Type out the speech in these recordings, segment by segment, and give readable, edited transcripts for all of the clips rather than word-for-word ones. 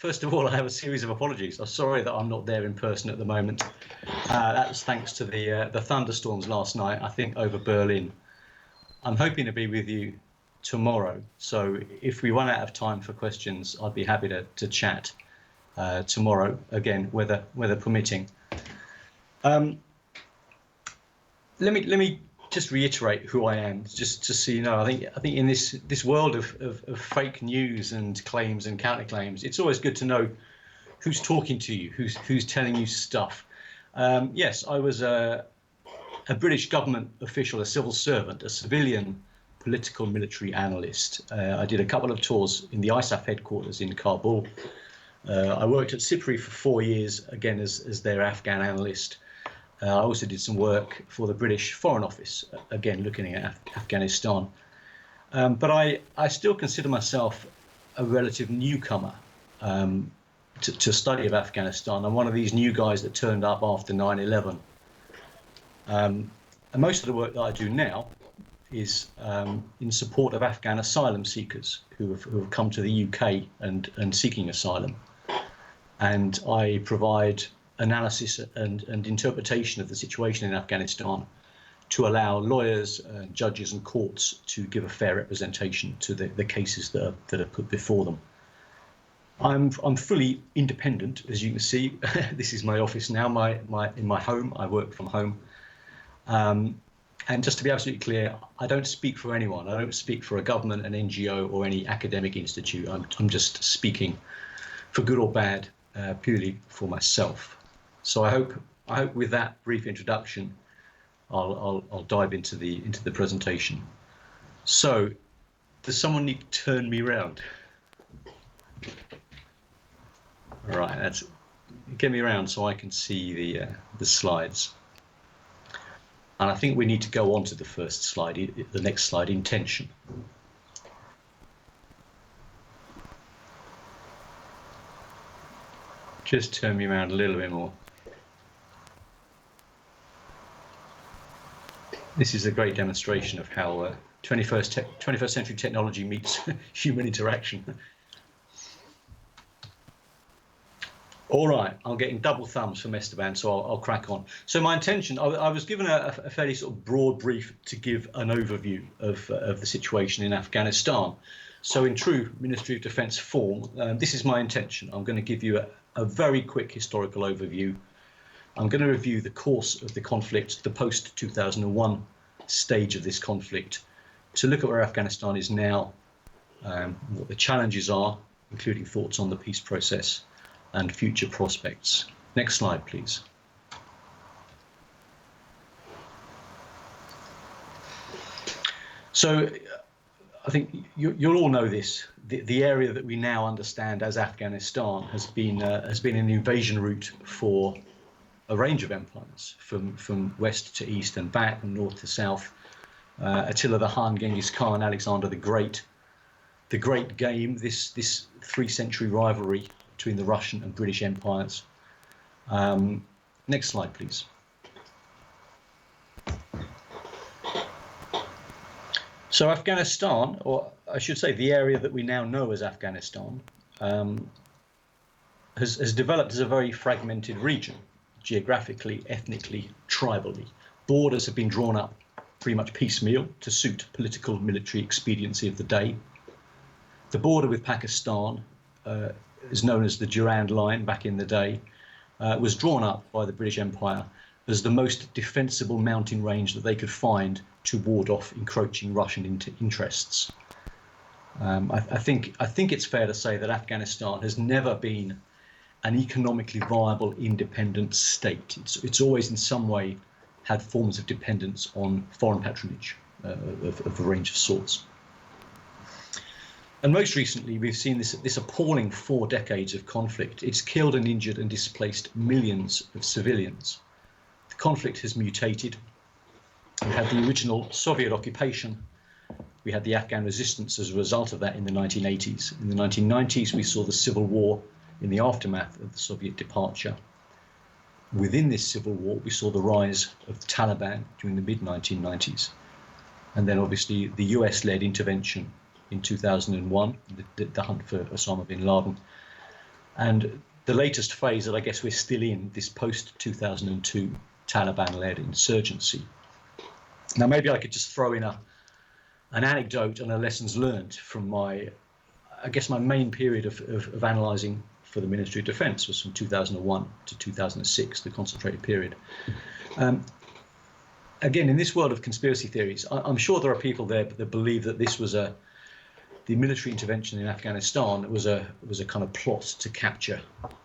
First of all, I have a series of apologies. I'm sorry that I'm not there in person at the moment. That was thanks to the thunderstorms last night, I think, over Berlin. I'm hoping to be with you tomorrow. So if we run out of time for questions, I'd be happy to chat tomorrow, again, weather permitting. Let me just reiterate who I am, just so you know. I think in this world of fake news and claims and counterclaims, it's always good to know who's talking to you, who's telling you stuff. Yes, I was a British government official, a civil servant, a civilian political military analyst. I did a couple of tours in the ISAF headquarters in Kabul. I worked at SIPRI for 4 years, again as their Afghan analyst. I also did some work for the British Foreign Office, again looking at Afghanistan. But I still consider myself a relative newcomer to study of Afghanistan. I'm one of these new guys that turned up after 9/11. And most of the work that I do now is in support of Afghan asylum seekers who have come to the UK and seeking asylum. And I provide analysis and interpretation of the situation in Afghanistan to allow lawyers, judges and courts to give a fair representation to the cases that are put before them. I'm fully independent, as you can see. This is my office now, in my home. I work from home. And just to be absolutely clear, I don't speak for anyone. I don't speak for a government, an NGO, or any academic institute. I'm just speaking, for good or bad, purely for myself. So I hope with that brief introduction, I'll dive into the presentation. So, does someone need to turn me around? All right, get me around so I can see the slides. And I think we need to go on to the first slide, the next slide, intention. Just turn me around a little bit more. This is a great demonstration of how 21st century technology meets human interaction. All right, I'm getting double thumbs from Esteban, so I'll crack on. So my intention, I was given a fairly sort of broad brief to give an overview of the situation in Afghanistan. So in true Ministry of Defence form, this is my intention. I'm going to give you a very quick historical overview. I'm going to review the course of the conflict, the post-2001 stage of this conflict, to look at where Afghanistan is now, what the challenges are, including thoughts on the peace process and future prospects. Next slide, please. So I think you'll all know this. The area that we now understand as Afghanistan has been an invasion route for a range of empires, from west to east and back, and north to south. Attila the Hun, Genghis Khan, Alexander the Great Game, this 3-century rivalry between the Russian and British empires. Next slide, please. So Afghanistan, or I should say the area that we now know as Afghanistan, has developed as a very fragmented region, geographically, ethnically, tribally. Borders have been drawn up pretty much piecemeal to suit political military expediency of the day. The border with Pakistan is known as the Durand Line back in the day, was drawn up by the British Empire as the most defensible mountain range that they could find to ward off encroaching Russian interests. I think it's fair to say that Afghanistan has never been an economically viable independent state. It's always in some way had forms of dependence on foreign patronage of a range of sorts. And most recently, we've seen this appalling 4 decades of conflict. It's killed and injured and displaced millions of civilians. The conflict has mutated. We had the original Soviet occupation. We had the Afghan resistance as a result of that in the 1980s. In the 1990s, we saw the civil war in the aftermath of the Soviet departure. Within this civil war, we saw the rise of the Taliban during the mid-1990s. And then obviously the US-led intervention in 2001, the hunt for Osama bin Laden. And the latest phase that I guess we're still in, this post-2002 Taliban-led insurgency. Now, maybe I could just throw in an anecdote and a lessons learned from my main period of analysing for the Ministry of Defence was from 2001 to 2006, the concentrated period. Again, in this world of conspiracy theories, I'm sure there are people there that believe that this was the military intervention in Afghanistan was a kind of plot to capture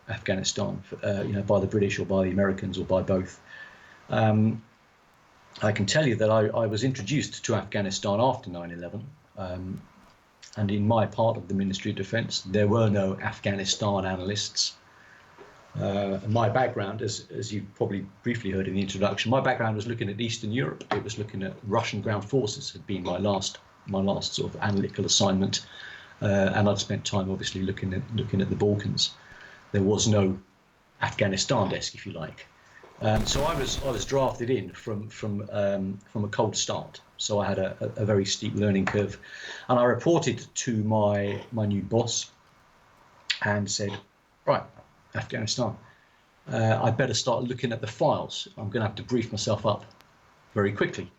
Afghanistan, by the British or by the Americans or by both. I can tell you that I was introduced to Afghanistan after 9/11, and in my part of the Ministry of Defence, there were no Afghanistan analysts. My background, as you probably briefly heard in the introduction, my background was looking at Eastern Europe. It was looking at Russian ground forces, had been my last sort of analytical assignment, and I'd spent time obviously looking at the Balkans. There was no Afghanistan desk, if you like. So I was drafted in from a cold start. So I had a very steep learning curve, and I reported to my new boss and said, right, Afghanistan, I better start looking at the files. I'm going to have to brief myself up very quickly.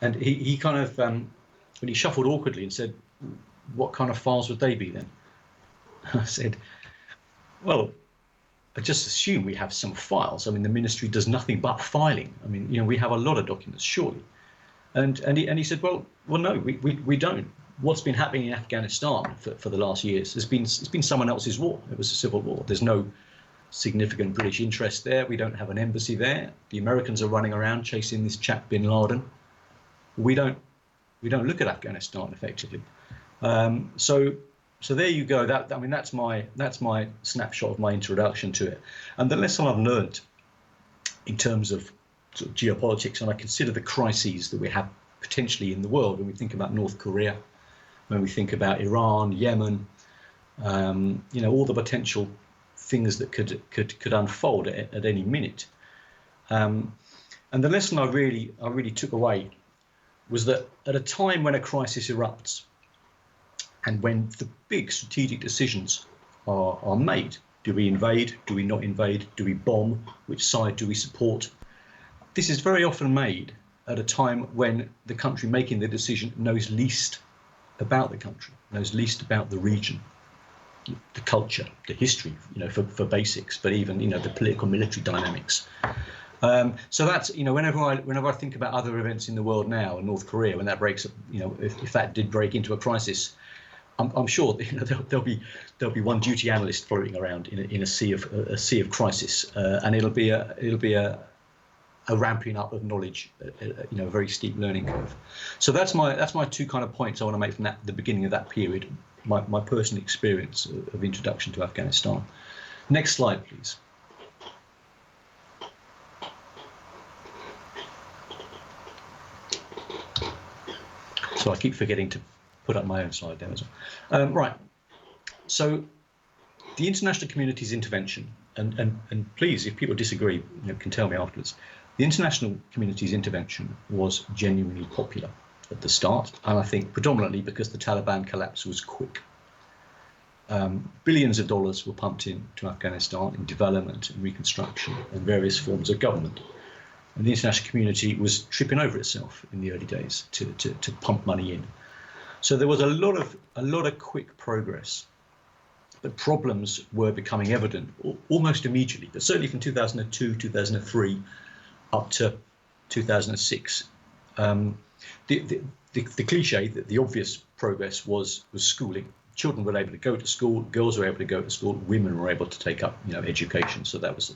And he kind of, when he shuffled awkwardly and said, what kind of files would they be then? I said, well, I just assume we have some files. I mean, the ministry does nothing but filing. I mean, we have a lot of documents, surely. And he said, well, no, we don't. What's been happening in Afghanistan for the last years it's been someone else's war. It was a civil war. There's no significant British interest there. We don't have an embassy there. The Americans are running around chasing this chap bin Laden. We don't look at Afghanistan effectively. So there you go. That's my snapshot of my introduction to it. And the lesson I've learned in terms of sort of geopolitics, and I consider the crises that we have potentially in the world when we think about North Korea, when we think about Iran, Yemen, all the potential things that could unfold at any minute. And the lesson I really took away was that at a time when a crisis erupts, and when the big strategic decisions are made, do we invade? Do we not invade? Do we bomb? Which side do we support? This is very often made at a time when the country making the decision knows least about the country, knows least about the region, the culture, the history, for basics, but even, the political military dynamics. So that's, whenever I think about other events in the world now, in North Korea, when that breaks, if that did break into a crisis, I'm sure there'll be one duty analyst floating around in a sea of crisis, and it'll be a ramping up of knowledge, a very steep learning curve. So that's my two kind of points I want to make from the beginning of that period, my personal experience of introduction to Afghanistan. Next slide, please. So I keep forgetting to put up my own slide there as well. Right. So the international community's intervention, and please, if people disagree, can tell me afterwards. The international community's intervention was genuinely popular at the start, and I think predominantly because the Taliban collapse was quick. Billions of dollars were pumped into Afghanistan in development and reconstruction and various forms of government. And the international community was tripping over itself in the early days to pump money in. So there was a lot of quick progress. The problems were becoming evident almost immediately, but certainly from 2002, 2003 up to 2006. The cliche, the obvious progress was schooling. Children were able to go to school, girls were able to go to school, women were able to take up education. So that was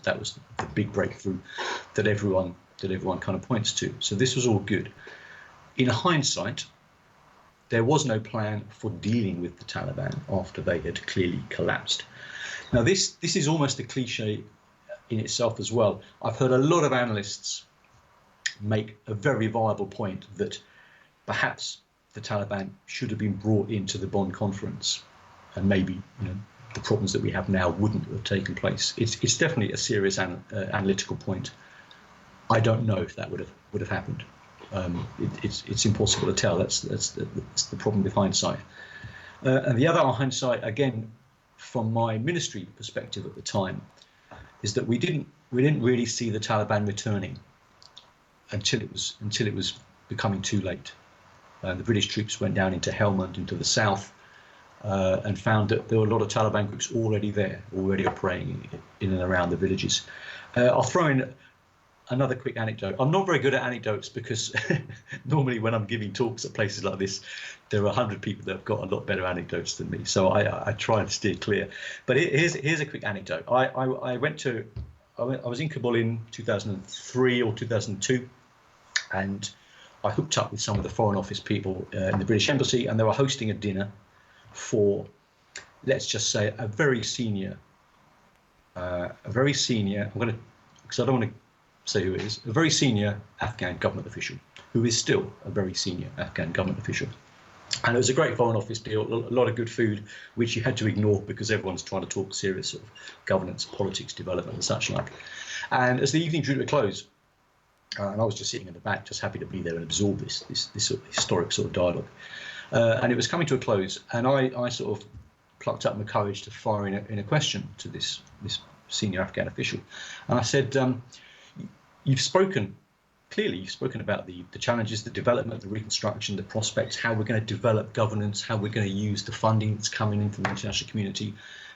the big breakthrough that everyone kind of points to. So this was all good. In hindsight, there was no plan for dealing with the Taliban after they had clearly collapsed. Now, this is almost a cliche in itself as well. I've heard a lot of analysts make a very viable point that perhaps the Taliban should have been brought into the Bonn conference, and maybe the problems that we have now wouldn't have taken place. It's definitely a serious analytical point. I don't know if that would have happened. It's impossible to tell. That's the problem with hindsight. And the other hindsight, again, from my ministry perspective at the time is that we didn't really see the Taliban returning until it was becoming too late. The British troops went down into Helmand, into the south, and found that there were a lot of Taliban groups already there, already operating in and around the villages. I'll throw in another quick anecdote. I'm not very good at anecdotes because normally when I'm giving talks at places like this, there are 100 people that have got a lot better anecdotes than me. So I try and steer clear. But here's a quick anecdote. I was in Kabul in 2003 or 2002, and I hooked up with some of the Foreign Office people in the British Embassy, and they were hosting a dinner for, let's just say, a very senior, I'm going to, because I don't want to say who it is, a very senior Afghan government official, who is still a very senior Afghan government official. And it was a great Foreign Office deal, a lot of good food, which you had to ignore because everyone's trying to talk serious sort of governance, politics, development and such like. And as the evening drew to a close, and I was just sitting in the back, just happy to be there and absorb this sort of historic sort of dialogue. And it was coming to a close, and I sort of plucked up my courage to fire in a question to this senior Afghan official. And I said, you've spoken about the challenges, the development, the reconstruction, the prospects, how we're going to develop governance, how we're going to use the funding that's coming in from the international community.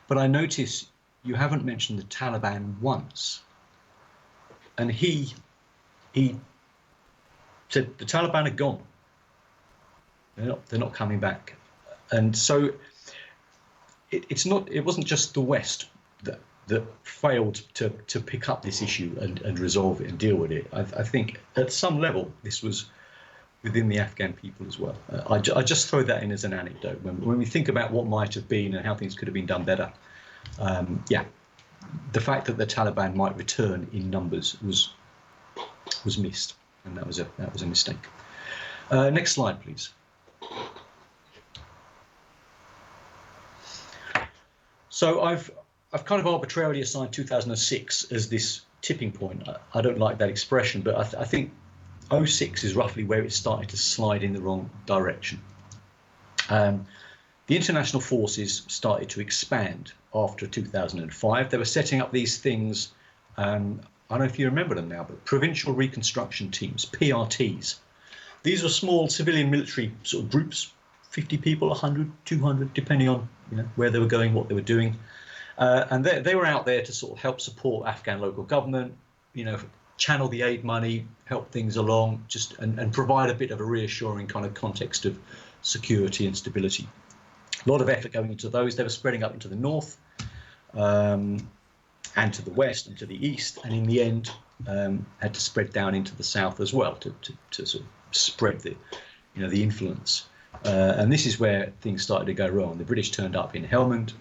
But I notice you haven't mentioned the Taliban once. And he said the Taliban are gone. They're not coming back. And so it wasn't just the West that failed to pick up this issue and resolve it and deal with it. I think at some level this was within the Afghan people as well. I just throw that in as an anecdote. When we think about what might have been and how things could have been done better, the fact that the Taliban might return in numbers was missed, and that was a mistake. Next slide, please. So I've kind of arbitrarily assigned 2006 as this tipping point. I don't like that expression, but I think 06 is roughly where it started to slide in the wrong direction. The international forces started to expand after 2005. They were setting up these things, I don't know if you remember them now, but provincial reconstruction teams, PRTs. These were small civilian military sort of groups, 50 people, 100, 200, depending on where they were going, what they were doing. And they were out there to sort of help support Afghan local government, channel the aid money, help things along, and provide a bit of a reassuring kind of context of security and stability. A lot of effort going into those. They were spreading up into the north and to the west and to the east, and in the end had to spread down into the south as well to sort of spread the influence. And this is where things started to go wrong. The British turned up in Helmand.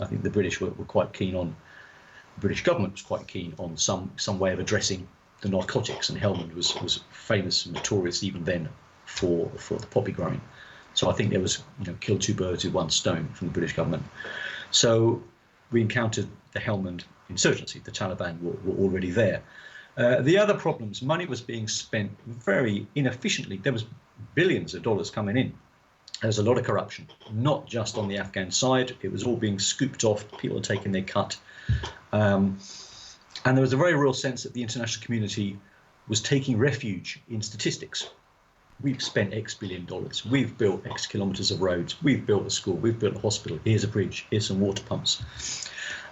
I think the British were quite keen on, the British government was quite keen on some way of addressing the narcotics, and Helmand was famous and notorious even then for the poppy growing. So I think there was kill two birds with one stone from the British government. So we encountered the Helmand insurgency. The Taliban were already there. The other problems, money was being spent very inefficiently. There was billions of dollars coming in. There's a lot of corruption, not just on the Afghan side. It was all being scooped off. People are taking their cut. And there was a very real sense that the international community was taking refuge in statistics. We've spent X billion dollars. We've built X kilometers of roads. We've built a school. We've built a hospital. Here's a bridge. Here's some water pumps.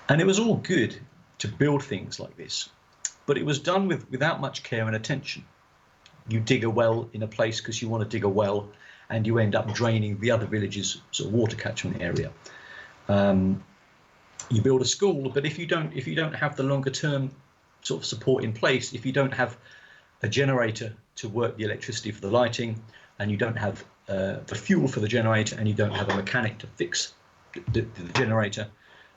And it was all good to build things like this, but it was done without much care and attention. You dig a well in a place because you want to dig a well, and you end up draining the other villages' sort of water catchment area. You build a school, but if you don't have the longer term sort of support in place, if you don't have a generator to work the electricity for the lighting, and you don't have the fuel for the generator, and you don't have a mechanic to fix the generator,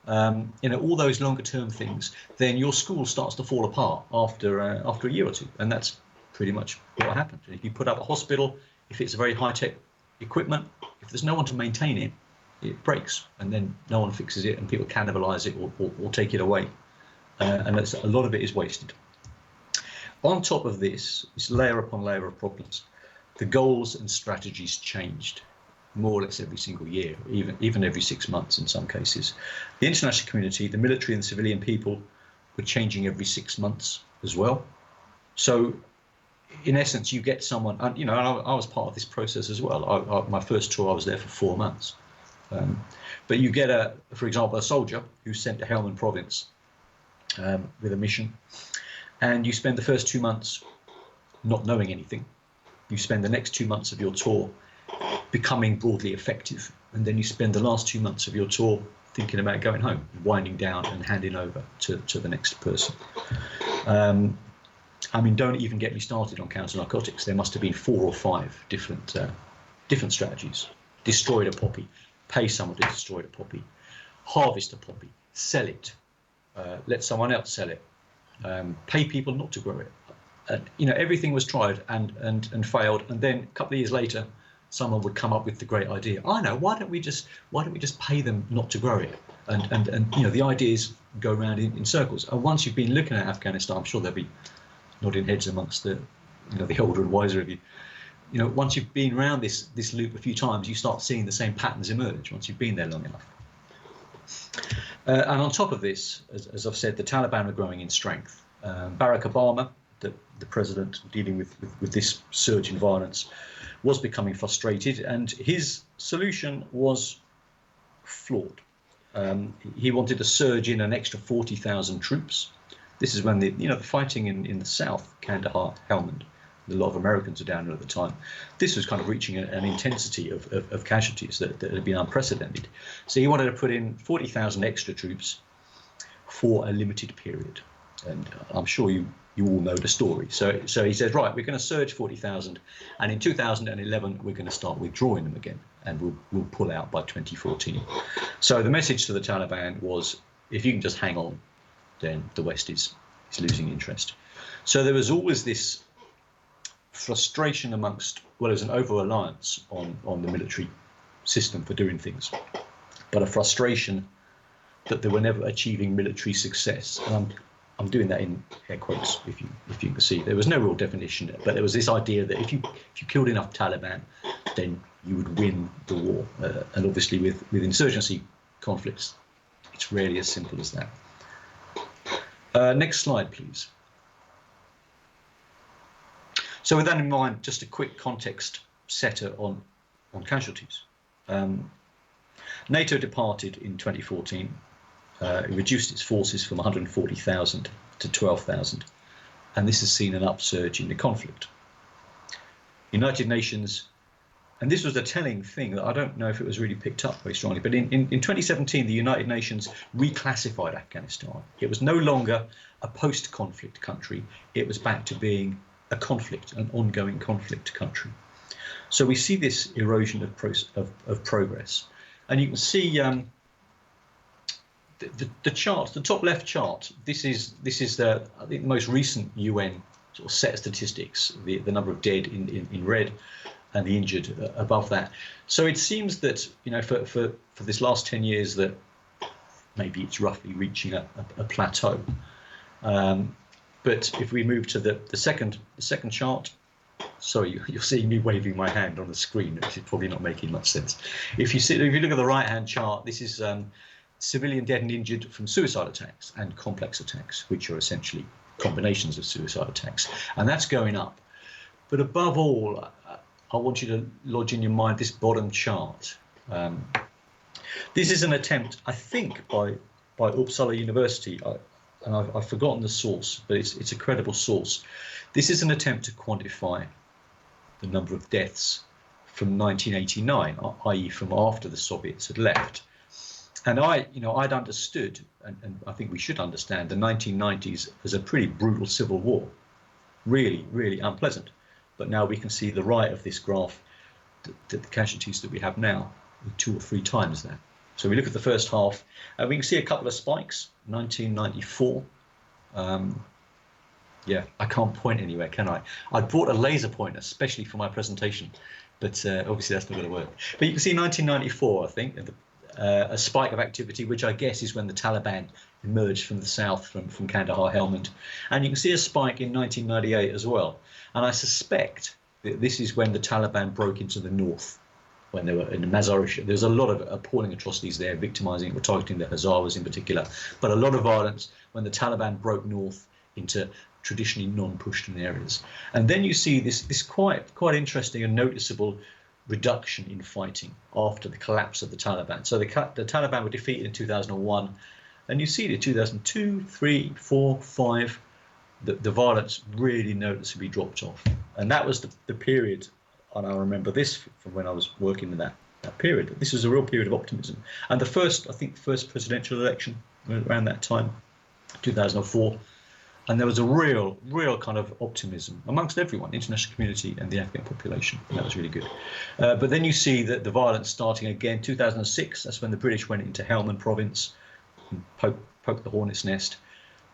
all those longer term things, then your school starts to fall apart after a year or two, and that's pretty much what happened. If you put up a hospital, if it's a very high-tech equipment, if there's no one to maintain it, it breaks, and then no one fixes it, and people cannibalize it or take it away, and a lot of it is wasted. On top of this layer upon layer of problems, the goals and strategies changed. more or less every single year, even every 6 months in some cases. The international community, the military and civilian people, were changing every 6 months as well. So in essence, you get someone, and you know, I was part of this process as well. My first tour, I was there for 4 months. But you get, for example, a soldier who's sent to Helmand province with a mission, and you spend the first 2 months not knowing anything. You spend the next 2 months of your tour becoming broadly effective, and then you spend the last 2 months of your tour thinking about going home, winding down and handing over to the next person. I mean, don't even get me started on counter narcotics. There must have been 4 or 5 different strategies. Destroy the poppy, pay someone to destroy the poppy, harvest the poppy, sell it, let someone else sell it, pay people not to grow it. You know, everything was tried and failed, and then a couple of years later, someone would come up with the great idea. I know. Why don't we just pay them not to grow it? And you know, the ideas go around in circles. And once you've been looking at Afghanistan, I'm sure there'll be nodding heads amongst the older and wiser of you. You know, once you've been around this loop a few times, you start seeing the same patterns emerge once you've been there long enough. And on top of this, as I've said, the Taliban are growing in strength. Barack Obama, the president dealing with this surge in violence, was becoming frustrated, and his solution was flawed. He wanted to surge in an extra 40,000 troops. This is when the fighting in the south, Kandahar, Helmand, a lot of Americans were down there at the time. This was kind of reaching an intensity of casualties that had been unprecedented. So he wanted to put in 40,000 extra troops for a limited period. And I'm sure you all know the story. So he says, right, we're going to surge 40,000, and in 2011 we're going to start withdrawing them again, and we'll pull out by 2014. So the message to the Taliban was, if you can just hang on, then the West is losing interest. So there was always this frustration amongst, well, there's an over-reliance on the military system for doing things, but a frustration that they were never achieving military success. And I'm doing that in air quotes, if you can see. There was no real definition, but there was this idea that if you killed enough Taliban, then you would win the war. And obviously with insurgency conflicts, it's rarely as simple as that. Next slide, please. So with that in mind, just a quick context setter on casualties. NATO departed in 2014. It reduced its forces from 140,000 to 12,000, and this has seen an upsurge in the conflict. United Nations, and this was a telling thing that I don't know if it was really picked up very strongly, but in 2017, the United Nations reclassified Afghanistan. It was no longer a post-conflict country. It was back to being a conflict, an ongoing conflict country. So we see this erosion of progress, and you can see the chart, the top left chart. This is I think the most recent UN sort of set statistics, the number of dead in red, and the injured above that. So it seems that, you know, for this last 10 years that maybe it's roughly reaching a plateau. But if we move to the second chart, sorry, you're seeing me waving my hand on the screen, which is probably not making much sense. If you look at the right-hand chart, this is civilian dead and injured from suicide attacks and complex attacks, which are essentially combinations of suicide attacks, and that's going up. But above all, I want you to lodge in your mind this bottom chart. This is an attempt, I think, by Uppsala University, and I've forgotten the source, but it's a credible source. This is an attempt to quantify the number of deaths from 1989, i.e. from after the Soviets had left. And I'd understood, and I think we should understand, the 1990s as a pretty brutal civil war, really, really unpleasant. But now we can see the right of this graph, that the casualties that we have now are 2 or 3 times that. So we look at the first half, and we can see a couple of spikes. 1994. Yeah, I can't point anywhere, can I? I brought a laser pointer, especially for my presentation, but obviously that's not going to work. But you can see 1994, I think, a spike of activity, which I guess is when the Taliban emerged from the south, from Kandahar, Helmand. And you can see a spike in 1998 as well. And I suspect that this is when the Taliban broke into the north when they were in the Mazar-e-Sharif. There's a lot of appalling atrocities there, victimizing or targeting the Hazaras in particular, but a lot of violence when the Taliban broke north into traditionally non-Pushtun areas. And then you see this quite interesting and noticeable reduction in fighting after the collapse of the Taliban. So the Taliban were defeated in 2001, and you see it in 2002, 3, 4, 5, the violence really noticeably dropped off. And that was the period, and I remember this from when I was working in that period. This was a real period of optimism. And the first presidential election around that time, 2004, and there was a real kind of optimism amongst everyone, international community and the Afghan population. And that was really good. But then you see that the violence starting again, 2006, that's when the British went into Helmand province and poked the hornet's nest.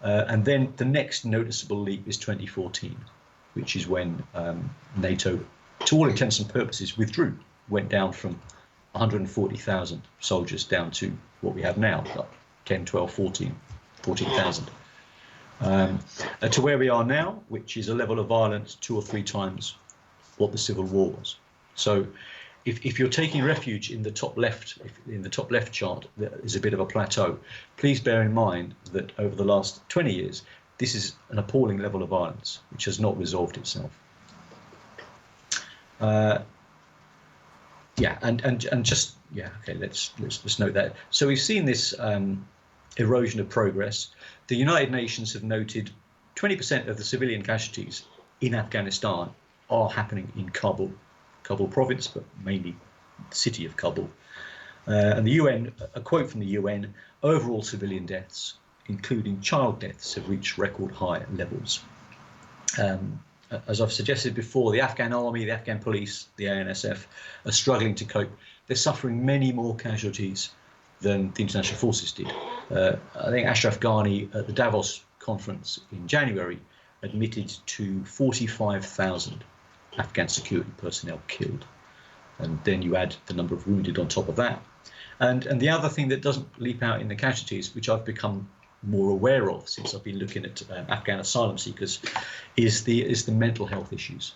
And then the next noticeable leap is 2014, which is when NATO, to all intents and purposes, withdrew, went down from 140,000 soldiers down to what we have now, like 10, 12, 14,000. To where we are now, which is a level of violence 2 or 3 times what the Civil War was. So if you're taking refuge in the top left, in the top left chart, there is a bit of a plateau. Please bear in mind that over the last 20 years, this is an appalling level of violence, which has not resolved itself. Let's note that. So we've seen this erosion of progress. The United Nations have noted 20% of the civilian casualties in Afghanistan are happening in Kabul province, but mainly the city of Kabul. And the UN, a quote from the UN, overall civilian deaths, including child deaths, have reached record high levels. As I've suggested before, the Afghan army, the Afghan police, the ANSF are struggling to cope. They're suffering many more casualties than the international forces did. I think Ashraf Ghani at the Davos conference in January admitted to 45,000 Afghan security personnel killed. And then you add the number of wounded on top of that. And the other thing that doesn't leap out in the casualties, which I've become more aware of since I've been looking at Afghan asylum seekers, is the mental health issues.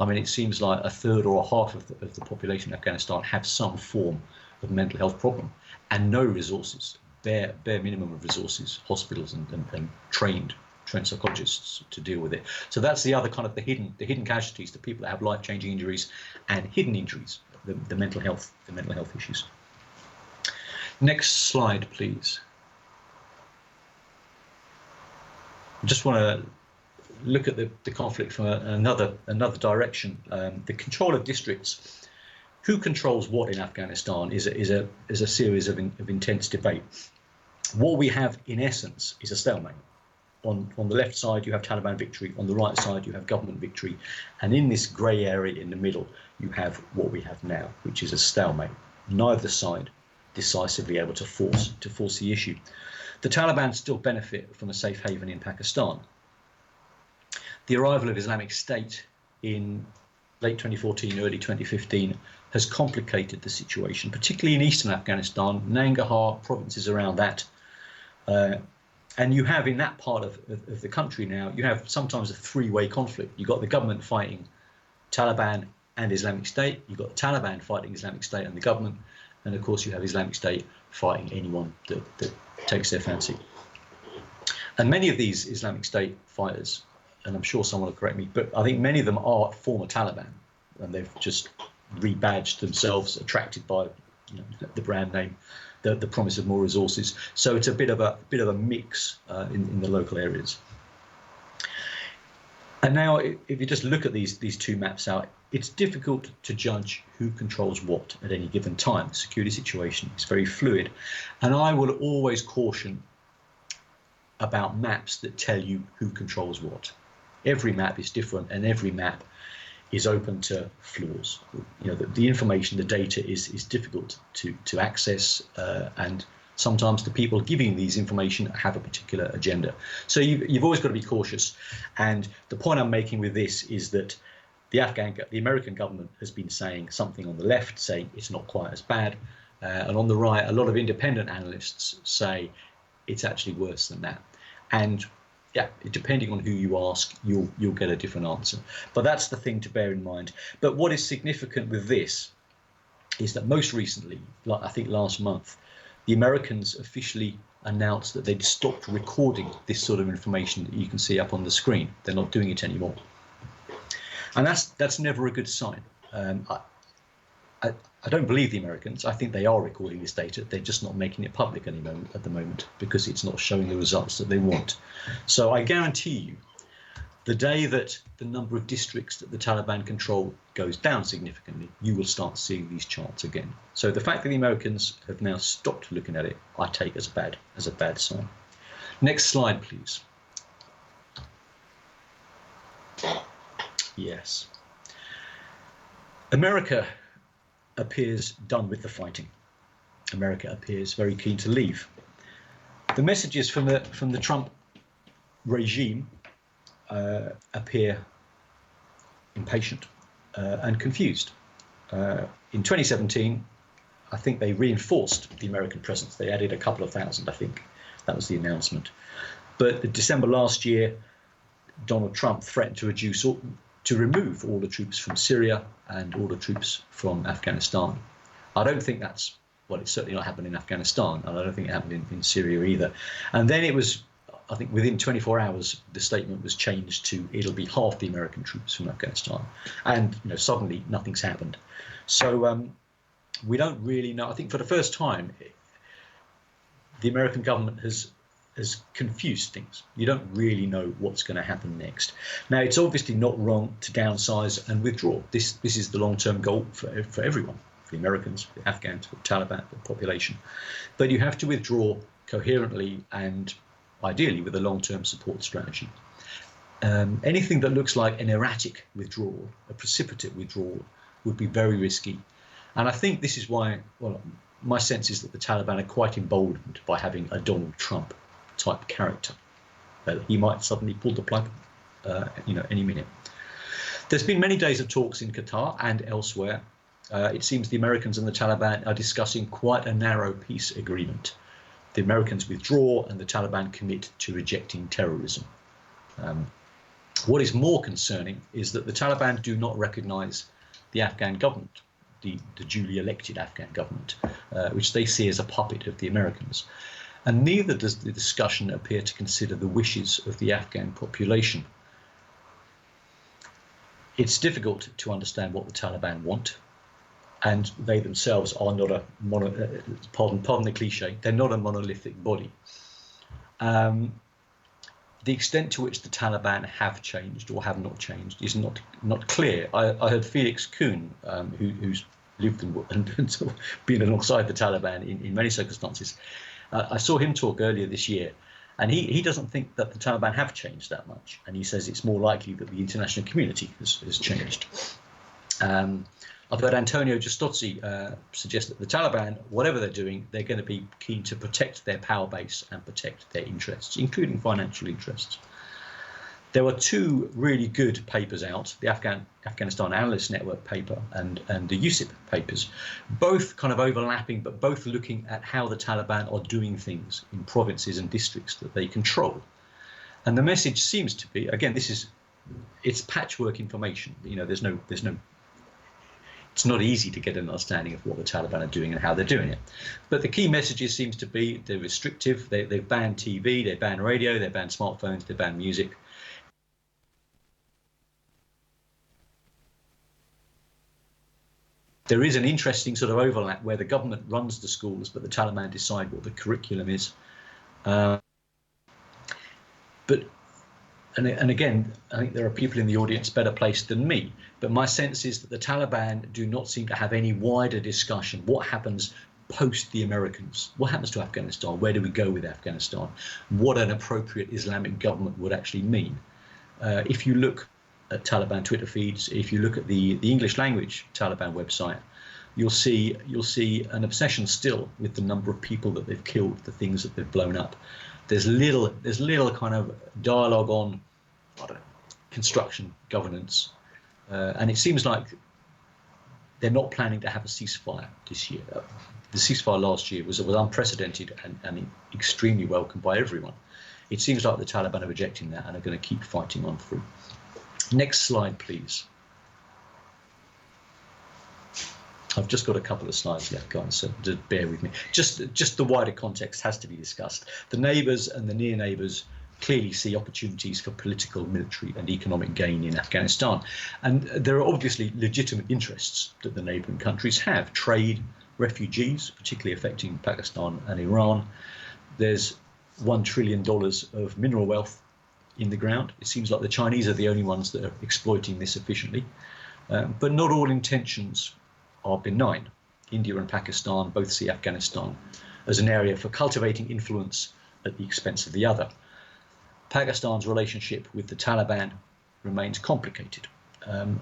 I mean, it seems like a third or a half of the population of Afghanistan have some form of mental health problem, and no resources, bare minimum of resources, hospitals and trained psychologists to deal with it. So that's the other kind of the hidden casualties, the people that have life-changing injuries and hidden injuries, the mental health issues. Next slide, please. I just want to look at the conflict from another direction. The control of districts. Who controls what in Afghanistan is a series of intense debate. What we have in essence is a stalemate. On the left side you have Taliban victory, on the right side you have government victory, and in this grey area in the middle you have what we have now, which is a stalemate. Neither side decisively able to force the issue. The Taliban still benefit from a safe haven in Pakistan. The arrival of Islamic State in late 2014, early 2015 has complicated the situation, particularly in eastern Afghanistan, Nangarhar, provinces around that. And you have in that part of the country now, you have sometimes a three-way conflict. You've got the government fighting Taliban and Islamic State. You've got the Taliban fighting Islamic State and the government. And of course you have Islamic State fighting anyone that takes their fancy. And many of these Islamic State fighters, and I'm sure someone will correct me, but I think many of them are former Taliban, and they've just rebadged themselves, attracted by the brand name, the promise of more resources. So it's a bit of a mix in the local areas. And now, if you just look at these two maps out, it's difficult to judge who controls what at any given time. The security situation is very fluid, and I will always caution about maps that tell you who controls what. Every map is different, and every map is open to flaws. The information, the data is difficult to access, and sometimes the people giving these information have a particular agenda. So you've always got to be cautious. And the point I'm making with this is that the American government has been saying something on the left, saying it's not quite as bad, and on the right, a lot of independent analysts say it's actually worse than that. And yeah, depending on who you ask, you'll get a different answer. But that's the thing to bear in mind. But what is significant with this is that most recently, like I think last month, the Americans officially announced that they'd stopped recording this sort of information that you can see up on the screen. They're not doing it anymore, and that's never a good sign. I don't believe the Americans. I think they are recording this data. They're just not making it public at the moment because it's not showing the results that they want. So I guarantee you, the day that the number of districts that the Taliban control goes down significantly, you will start seeing these charts again. So the fact that the Americans have now stopped looking at it, I take as a bad sign. Next slide, please. Yes. America appears done with the fighting. America appears very keen to leave. The messages from the Trump regime appear impatient and confused. In 2017, I think they reinforced the American presence. They added a couple of thousand, I think. That was the announcement. But in December last year, Donald Trump threatened to remove all the troops from Syria and all the troops from Afghanistan. I don't think that's, well, it's certainly not happened in Afghanistan, and I don't think it happened in Syria either. And then it was, I think within 24 hours, the statement was changed to it'll be half the American troops from Afghanistan. And suddenly nothing's happened. So we don't really know. I think for the first time, the American government has confused things. You don't really know what's going to happen next. Now, it's obviously not wrong to downsize and withdraw. This is the long-term goal for everyone, for the Americans, for the Afghans, for the Taliban, for the population. But you have to withdraw coherently and ideally with a long-term support strategy. Anything that looks like an erratic withdrawal, a precipitate withdrawal, would be very risky. And I think this is why, well, my sense is that the Taliban are quite emboldened by having a Donald Trump type character. He might suddenly pull the plug, any minute. There's been many days of talks in Qatar and elsewhere. It seems the Americans and the Taliban are discussing quite a narrow peace agreement. The Americans withdraw and the Taliban commit to rejecting terrorism. What is more concerning is that the Taliban do not recognize the Afghan government, the duly elected Afghan government, which they see as a puppet of the Americans. And neither does the discussion appear to consider the wishes of the Afghan population. It's difficult to understand what the Taliban want, and they themselves are not pardon the cliche, they're not a monolithic body. The extent to which the Taliban have changed or have not changed is not clear. I heard Felix Kuhn, who's lived and sort of been alongside the Taliban in many circumstances. I saw him talk earlier this year, and he doesn't think that the Taliban have changed that much, and he says it's more likely that the international community has changed. I've heard Antonio Giustozzi suggest that the Taliban, whatever they're doing, they're going to be keen to protect their power base and protect their interests, including financial interests. There were two really good papers out, the Afghanistan Analyst Network paper and the USIP papers, both kind of overlapping, but both looking at how the Taliban are doing things in provinces and districts that they control. And the message seems to be, again, it's patchwork information. There's no. It's not easy to get an understanding of what the Taliban are doing and how they're doing it. But the key messages seems to be they're restrictive. They've banned TV, they ban radio, they ban smartphones, they ban music. There is an interesting sort of overlap where the government runs the schools, but the Taliban decide what the curriculum is. And again, I think there are people in the audience better placed than me, but my sense is that the Taliban do not seem to have any wider discussion. What happens post the Americans? What happens to Afghanistan? Where do we go with Afghanistan? What an appropriate Islamic government would actually mean? If you look at Taliban Twitter feeds, if you look at the English language Taliban website, you'll see an obsession still with the number of people that they've killed, the things that they've blown up. There's little kind of dialogue on construction, governance, and it seems like they're not planning to have a ceasefire this year. The ceasefire last year was unprecedented and extremely welcomed by everyone. It seems like the Taliban are rejecting that and are going to keep fighting on through. Next slide, please. I've just got a couple of slides left, guys, so just bear with me. Just the wider context has to be discussed. The neighbours and the near neighbours clearly see opportunities for political, military and economic gain in Afghanistan. And there are obviously legitimate interests that the neighbouring countries have. Trade, refugees, particularly affecting Pakistan and Iran. There's $1 trillion of mineral wealth in the ground. It seems like the Chinese are the only ones that are exploiting this efficiently. But not all intentions are benign. India and Pakistan both see Afghanistan as an area for cultivating influence at the expense of the other. Pakistan's relationship with the Taliban remains complicated. And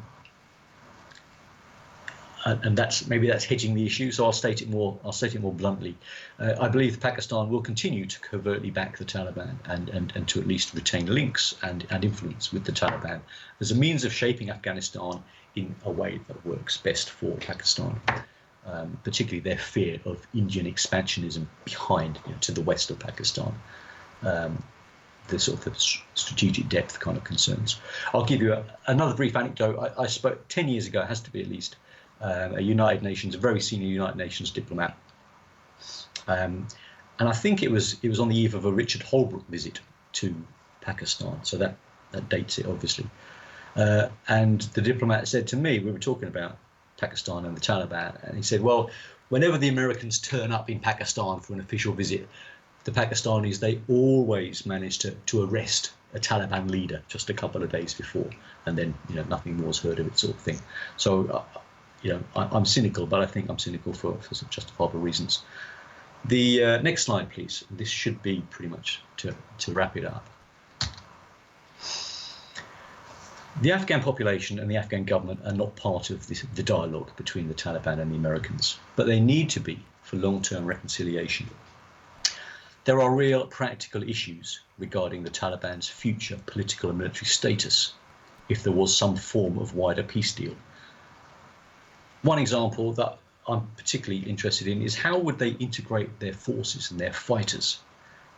maybe that's hedging the issue. So I'll state it more bluntly. I believe Pakistan will continue to covertly back the Taliban and to at least retain links and influence with the Taliban as a means of shaping Afghanistan in a way that works best for Pakistan, particularly their fear of Indian expansionism behind, to the west of Pakistan. The sort of strategic depth kind of concerns. I'll give you another brief anecdote. I spoke 10 years ago, it has to be at least, a very senior United Nations diplomat. And I think it was on the eve of a Richard Holbrooke visit to Pakistan. So that dates it, obviously. And the diplomat said to me, we were talking about Pakistan and the Taliban, and he said, well, whenever the Americans turn up in Pakistan for an official visit, the Pakistanis, they always manage to arrest a Taliban leader just a couple of days before, and then nothing more is heard of it, sort of thing. So I'm cynical, but I think I'm cynical for some justifiable reasons. The next slide, please. This should be pretty much to wrap it up. The Afghan population and the Afghan government are not part of the dialogue between the Taliban and the Americans, but they need to be for long-term reconciliation. There are real practical issues regarding the Taliban's future political and military status if there was some form of wider peace deal. One example that I'm particularly interested in is how would they integrate their forces and their fighters?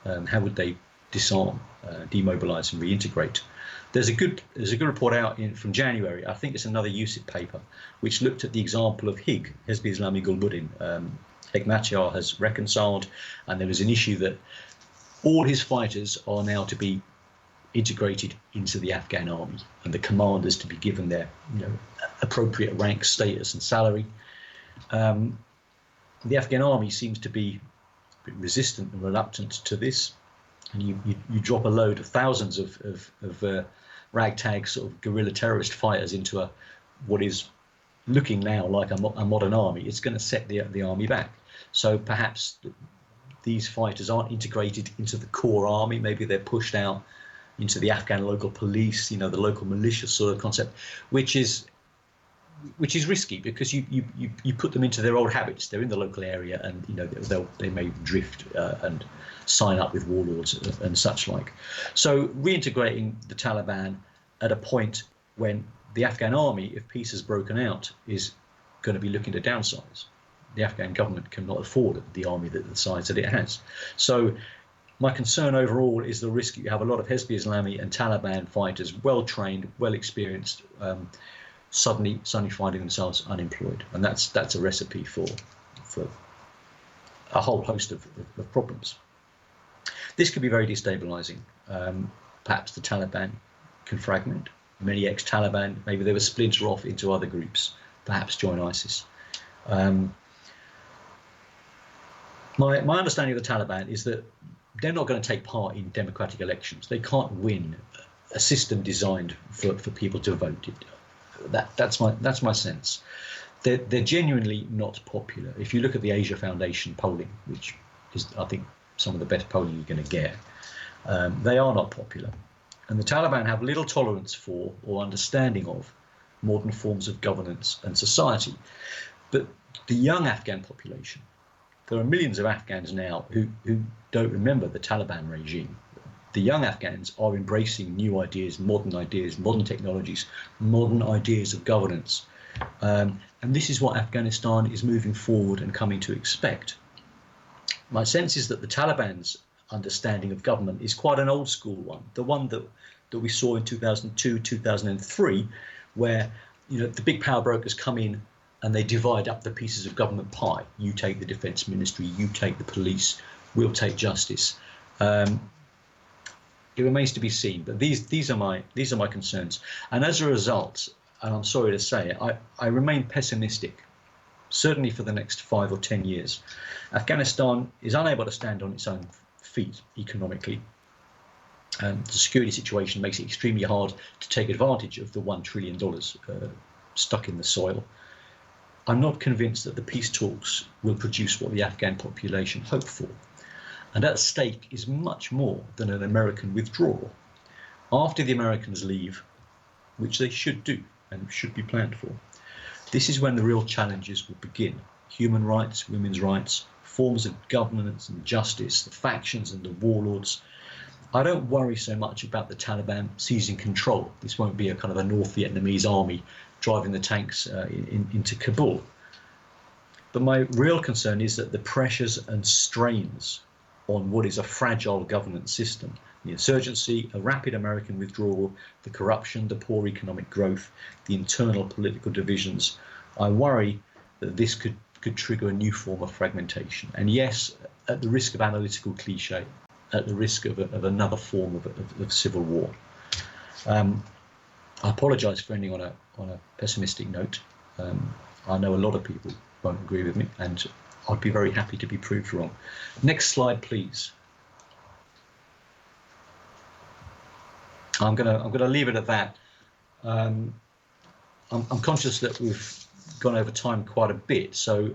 How would they disarm, demobilize and reintegrate? There's a good report out from January. I think it's another UCIT paper, which looked at the example of HIG, Hizb Islami Gulbuddin. Hekmatyar has reconciled, and there was an issue that all his fighters are now to be integrated into the Afghan army, and the commanders to be given their appropriate rank, status and salary. The Afghan army seems to be a bit resistant and reluctant to this, and you drop a load of thousands of ragtag sort of guerrilla terrorist fighters into what is looking now like a modern army. It's going to set the army back. So perhaps these fighters aren't integrated into the core army. Maybe they're pushed out into the Afghan local police, the local militia sort of concept, which is risky because you put them into their old habits. They're in the local area, and they may drift and sign up with warlords and such like. So reintegrating the Taliban at a point when the Afghan army, if peace has broken out, is going to be looking to downsize. The Afghan government cannot afford the army the size that it has. So my concern overall is the risk you have a lot of Hizb Islami and Taliban fighters, well trained, well experienced, suddenly finding themselves unemployed, and that's a recipe for a whole host of problems. This could be very destabilizing. Perhaps the Taliban can fragment. Many ex-Taliban, maybe they would splinter off into other groups, perhaps join ISIS. My understanding of the Taliban is that they're not going to take part in democratic elections. They can't win a system designed for people to vote. That's my sense. They're genuinely not popular. If you look at the Asia Foundation polling, which is, I think, some of the best polling you're going to get, they are not popular. And the Taliban have little tolerance for or understanding of modern forms of governance and society. But the young Afghan population, there are millions of Afghans now who don't remember the Taliban regime. The young Afghans are embracing new ideas, modern technologies, modern ideas of governance. And this is what Afghanistan is moving forward and coming to expect. My sense is that the Taliban's understanding of government is quite an old school one, the one that we saw in 2002, 2003, where the big power brokers come in and they divide up the pieces of government pie. You take the defence ministry, you take the police, we'll take justice. It remains to be seen, but these are my concerns, and as a result, and I'm sorry to say it, I remain pessimistic, certainly for the next 5 or 10 years. Afghanistan is unable to stand on its own feet economically. The security situation makes it extremely hard to take advantage of the $1 trillion stuck in the soil. I'm not convinced that the peace talks will produce what the Afghan population hope for. And at stake is much more than an American withdrawal. After the Americans leave, which they should do and should be planned for, this is when the real challenges will begin. Human rights, women's rights, forms of governance and justice, the factions and the warlords. I don't worry so much about the Taliban seizing control. This won't be a kind of a North Vietnamese army driving the tanks into Kabul. But my real concern is that the pressures and strains on what is a fragile governance system, the insurgency, a rapid American withdrawal, the corruption, the poor economic growth, the internal political divisions, I worry that this could trigger a new form of fragmentation. And yes, at the risk of analytical cliche, at the risk of another form of civil war. I apologise for ending on a pessimistic note. I know a lot of people won't agree with me, and I'd be very happy to be proved wrong. Next slide, please. I'm gonna leave it at that. I'm conscious that we've gone over time quite a bit, so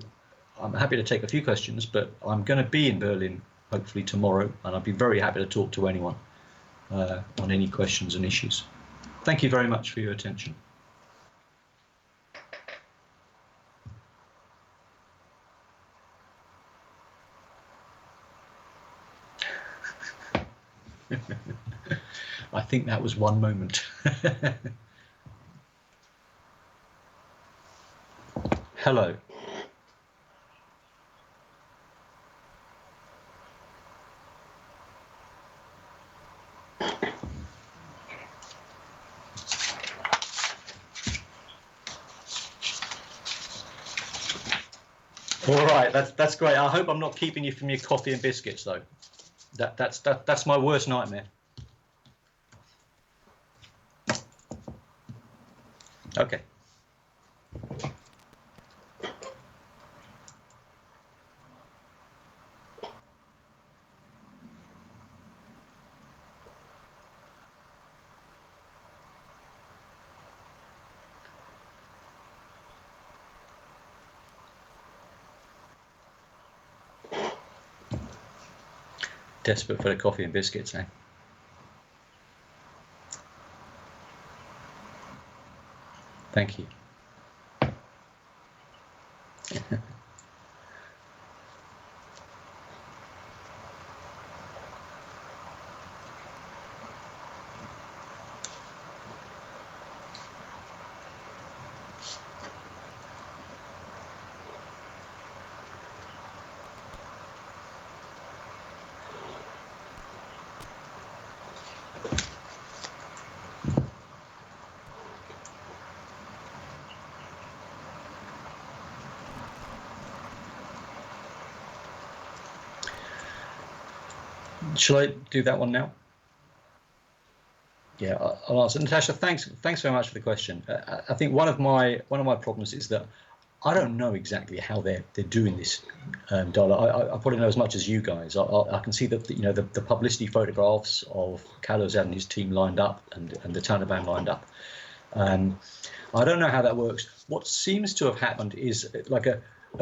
I'm happy to take a few questions, but I'm going to be in Berlin hopefully tomorrow, and I'd be very happy to talk to anyone on any questions and issues. Thank you very much for your attention. I think that was one moment. Hello. All right, that's great. I hope I'm not keeping you from your coffee and biscuits, though. That's my worst nightmare. Okay. Desperate for the coffee and biscuits, eh? Thank you. Shall I do that one now? Yeah, I'll answer. Natasha, thanks very much for the question. I think one of my problems is that I don't know exactly how they're doing this dialogue. I probably know as much as you guys. I can see that the publicity photographs of Khalilzad and his team lined up and the Taliban lined up. I don't know how that works. What seems to have happened is like a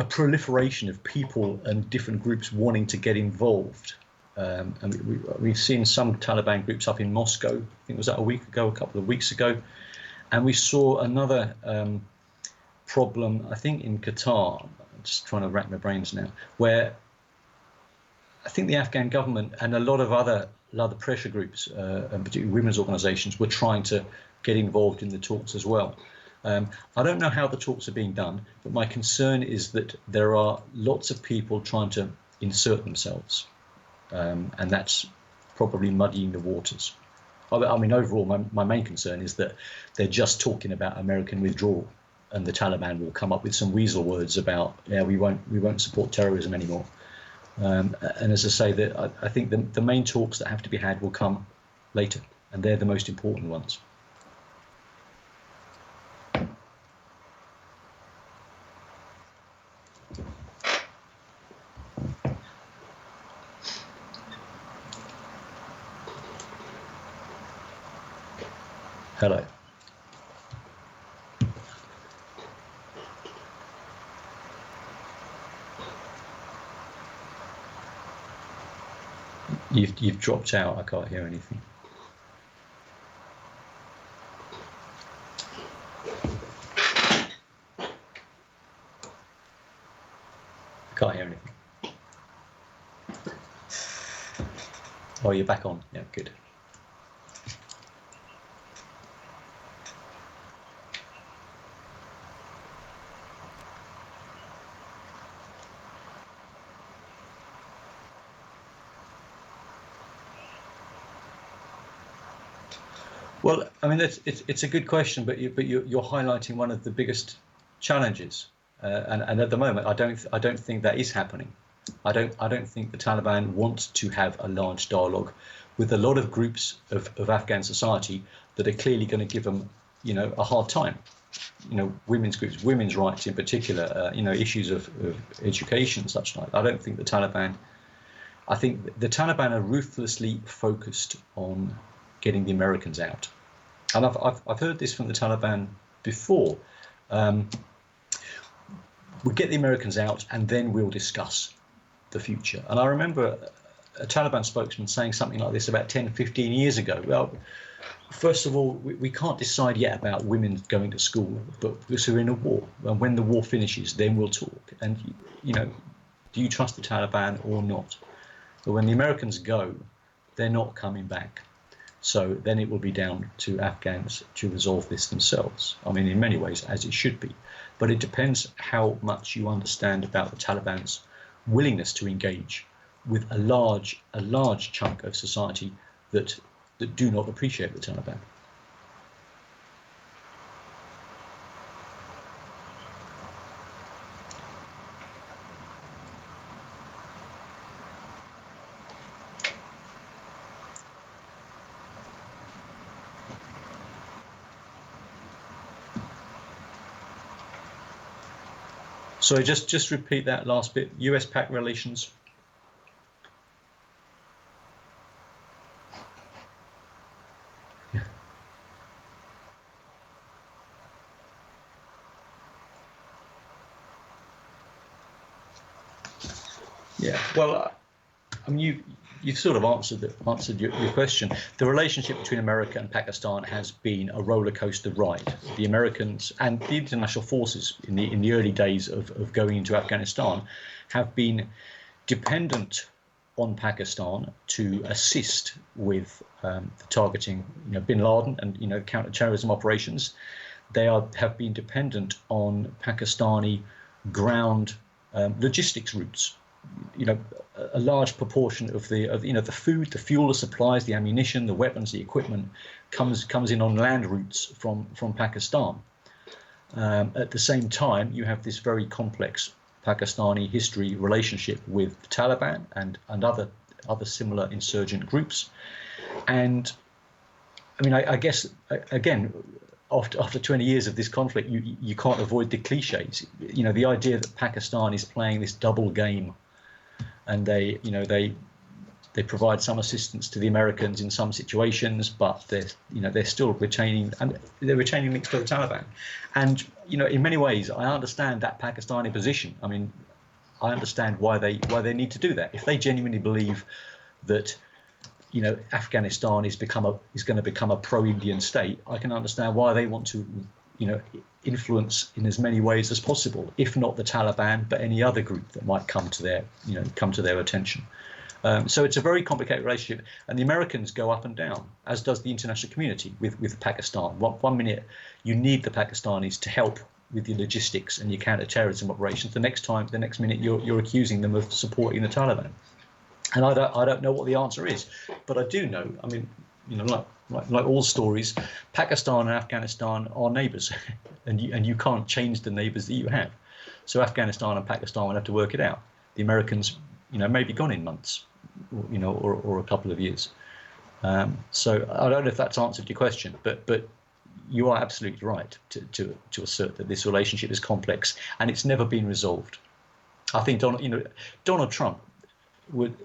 proliferation of people and different groups wanting to get involved. And we've seen some Taliban groups up in Moscow. I think it was that a couple of weeks ago. And we saw another problem, I think, in Qatar. I'm just trying to rack my brains now, where I think the Afghan government and a lot of other pressure groups, and particularly women's organisations, were trying to get involved in the talks as well. I don't know how the talks are being done, but my concern is that there are lots of people trying to insert themselves. And that's probably muddying the waters. I mean, overall, my main concern is that they're just talking about American withdrawal. and the Taliban will come up with some weasel words about, yeah, we won't support terrorism anymore. And as I say, that I think the main talks that have to be had will come later, and they're the most important ones. Hello. You've dropped out. I can't hear anything. I can't hear anything. Oh, you're back on. Yeah, good. Well, I mean, it's a good question, but you're highlighting one of the biggest challenges, and at the moment, I don't think that is happening. I don't think the Taliban want to have a large dialogue with a lot of groups of Afghan society that are clearly going to give them, a hard time. Women's groups, women's rights in particular, issues of education, such like. I don't think the Taliban. I think the Taliban are ruthlessly focused on getting the Americans out, and I've heard this from the Taliban before. We'll get the Americans out, and then we'll discuss the future. And I remember a Taliban spokesman saying something like this about 10, 15 years ago. Well, first of all, we can't decide yet about women going to school, but because we're in a war, and when the war finishes, then we'll talk. And do you trust the Taliban or not? But when the Americans go, they're not coming back. So then it will be down to Afghans to resolve this themselves. I mean, in many ways, as it should be. But it depends how much you understand about the Taliban's willingness to engage with a large chunk of society that do not appreciate the Taliban. So just repeat that last bit. US-Pac relations. Yeah. Well, I mean, you've sort of answered your question. The relationship between America and Pakistan has been a roller coaster ride. The Americans and the international forces in the early days of going into Afghanistan have been dependent on Pakistan to assist with the targeting, bin Laden and counter-terrorism operations. They have been dependent on Pakistani ground logistics routes. A large proportion of the food, the fuel, the supplies, the ammunition, the weapons, the equipment comes in on land routes from Pakistan. At the same time, you have this very complex Pakistani history relationship with the Taliban and other similar insurgent groups. And I mean, I guess again, after 20 years of this conflict, you can't avoid the cliches. The idea that Pakistan is playing this double game. And they provide some assistance to the Americans in some situations, but they're still retaining links to the Taliban. And in many ways, I understand that Pakistani position. I mean, I understand why they need to do that. If they genuinely believe that Afghanistan is going to become a pro-Indian state, I can understand why they want to influence in as many ways as possible, if not the Taliban, but any other group that might come to their attention. So it's a very complicated relationship, and the Americans go up and down, as does the international community with Pakistan. One minute you need the Pakistanis to help with your logistics and your counter-terrorism operations. The next minute you're accusing them of supporting the Taliban. And I don't know what the answer is, but I do know. I mean, like all stories, Pakistan and Afghanistan are neighbours, and you can't change the neighbours that you have. So Afghanistan and Pakistan will have to work it out. The Americans, may be gone in months, or a couple of years. So I don't know if that's answered your question, but you are absolutely right to assert that this relationship is complex and it's never been resolved. I think Donald Trump would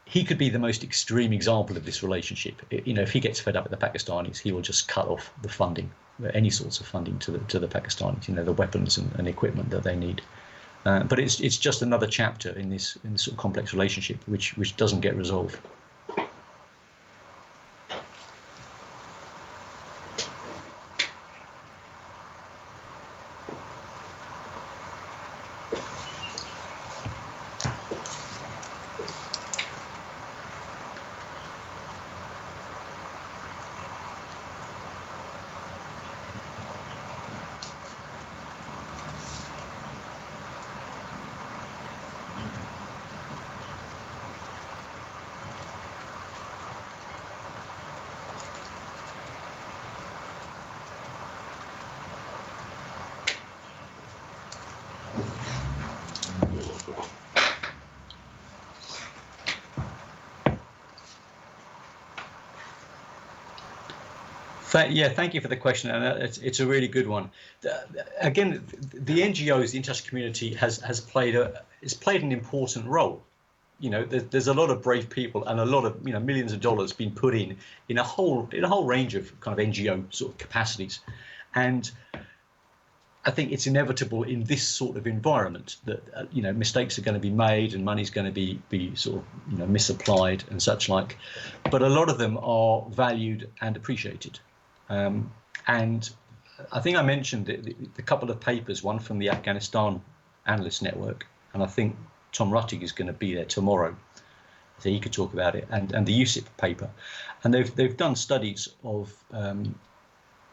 he could be the most extreme example of this relationship. If he gets fed up with the Pakistanis, he will just cut off the funding, any sorts of funding to the Pakistanis, the weapons and equipment that they need. But it's just another chapter in this sort of complex relationship which doesn't get resolved. Thank you for the question, and it's a really good one. Again, the NGOs, the international community, has played an important role. There's a lot of brave people and a lot of millions of dollars being put in a whole range of kind of NGO sort of capacities, and I think it's inevitable in this sort of environment that mistakes are going to be made and money's going to be sort of misapplied and such like, but a lot of them are valued and appreciated. And I think I mentioned the couple of papers, one from the Afghanistan Analyst network, and I think Tom Ruttig is going to be there tomorrow, so he could talk about it, and the USIP paper, and they've done studies of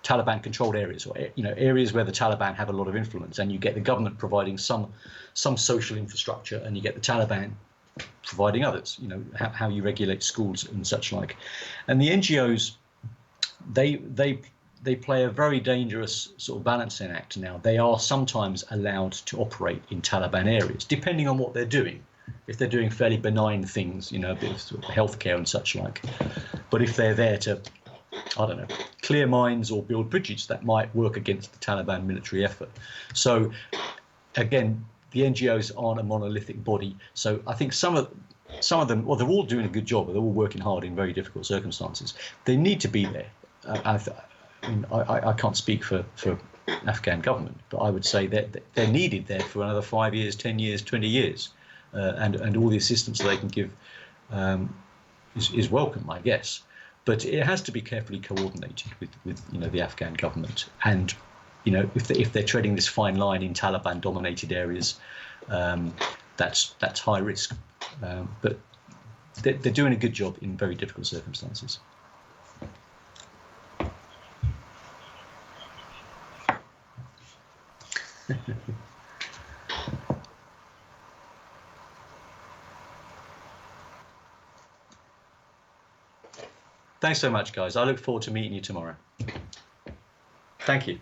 Taliban-controlled areas, or areas where the Taliban have a lot of influence, and you get the government providing some social infrastructure, and you get the Taliban providing others. How you regulate schools and such like, and the NGOs. They play a very dangerous sort of balancing act now. They are sometimes allowed to operate in Taliban areas, depending on what they're doing. If they're doing fairly benign things, a bit of sort of healthcare and such like. But if they're there to, I don't know, clear mines or build bridges, that might work against the Taliban military effort. So, again, the NGOs aren't a monolithic body. So I think some of them, well, they're all doing a good job. They're all working hard in very difficult circumstances. They need to be there. I can't speak for Afghan government, but I would say that they're needed there for another 5 years, 10 years, 20 years, and all the assistance that they can give is welcome, I guess. But it has to be carefully coordinated with the Afghan government, and if they're treading this fine line in Taliban-dominated areas, that's high risk. But they're doing a good job in very difficult circumstances. Thanks so much, guys. I look forward to meeting you tomorrow. Thank you.